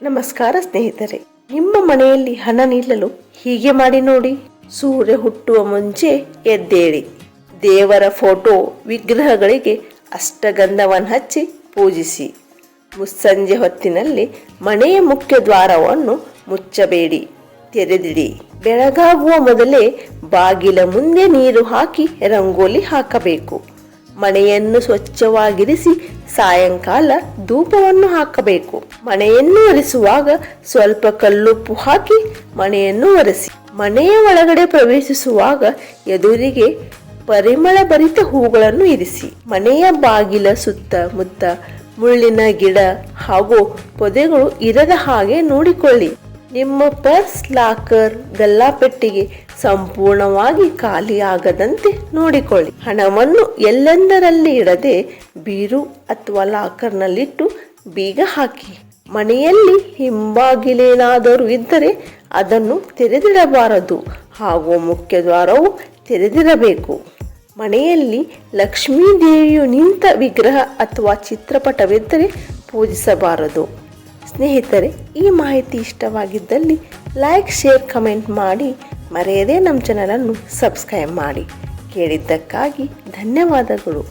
ನಮಸ್ಕಾರ ಸ್ನೇಹಿತರೆ, ನಿಮ್ಮ ಮನೆಯಲ್ಲಿ ಹಣ ನಿಲ್ಲಲು ಹೀಗೆ ಮಾಡಿ ನೋಡಿ. ಸೂರ್ಯ ಹುಟ್ಟುವ ಮುಂಚೆ ಎದ್ದೇಳಿ, ದೇವರ ಫೋಟೋ ವಿಗ್ರಹಗಳಿಗೆ ಅಷ್ಟಗಂಧವನ್ನು ಹಚ್ಚಿ ಪೂಜಿಸಿ. ಮುಸ್ಸಂಜೆ ಹೊತ್ತಿನಲ್ಲಿ ಮನೆಯ ಮುಖ್ಯ ದ್ವಾರವನ್ನು ಮುಚ್ಚಬೇಡಿ, ತೆರೆದಿಡಿ. ಬೆಳಗಾಗುವ ಮೊದಲೇ ಬಾಗಿಲ ಮುಂದೆ ನೀರು ಹಾಕಿ ರಂಗೋಲಿ ಹಾಕಬೇಕು. ಮನೆಯನ್ನು ಸ್ವಚ್ಛವಾಗಿರಿಸಿ ಸಾಯಂಕಾಲ ಧೂಪವನ್ನು ಹಾಕಬೇಕು. ಮನೆಯನ್ನು ಒರೆಸುವಾಗ ಸ್ವಲ್ಪ ಕಲ್ಲುಪ್ಪು ಹಾಕಿ ಮನೆಯನ್ನು ಒರೆಸಿ. ಮನೆಯ ಒಳಗಡೆ ಪ್ರವೇಶಿಸುವಾಗ ಎದುರಿಗೆ ಪರಿಮಳ ಭರಿತ ಹೂಗಳನ್ನು ಇರಿಸಿ. ಮನೆಯ ಬಾಗಿಲ ಸುತ್ತಮುತ್ತ ಮುಳ್ಳಿನ ಗಿಡ ಹಾಗೂ ಪೊದೆಗಳು ಇರದ ಹಾಗೆ ನೋಡಿಕೊಳ್ಳಿ. ನಿಮ್ಮ ಪರ್ಸ್, ಲಾಕರ್, ಗಲ್ಲಾಪೆಟ್ಟಿಗೆ ಸಂಪೂರ್ಣವಾಗಿ ಖಾಲಿಯಾಗದಂತೆ ನೋಡಿಕೊಳ್ಳಿ. ಹಣವನ್ನು ಎಲ್ಲೆಂದರಲ್ಲಿ ಇಡದೆ ಬೀರು ಅಥವಾ ಲಾಕರ್ನಲ್ಲಿಟ್ಟು ಬೀಗ ಹಾಕಿ. ಮನೆಯಲ್ಲಿ ಹಿಂಬಾಗಿಲೇನಾದರೂ ಇದ್ದರೆ ಅದನ್ನು ತೆರೆದಿಡಬಾರದು ಹಾಗೂ ಮುಖ್ಯ ದ್ವಾರವು ತೆರೆದಿರಬೇಕು. ಮನೆಯಲ್ಲಿ ಲಕ್ಷ್ಮೀ ದೇವಿಯು ನಿಂತ ವಿಗ್ರಹ ಅಥವಾ ಚಿತ್ರಪಟವಿದ್ದರೆ ಪೂಜಿಸಬಾರದು. ಸ್ನೇಹಿತರೆ, ಈ ಮಾಹಿತಿ ಇಷ್ಟವಾಗಿದ್ದಲ್ಲಿ ಲೈಕ್, ಶೇರ್, ಕಮೆಂಟ್ ಮಾಡಿ. ಮರೆಯದೇ ನಮ್ಮ ಚಾನಲನ್ನು ಸಬ್ಸ್ಕ್ರೈಬ್ ಮಾಡಿ. ಕೇಳಿದ್ದಕ್ಕಾಗಿ ಧನ್ಯವಾದಗಳು.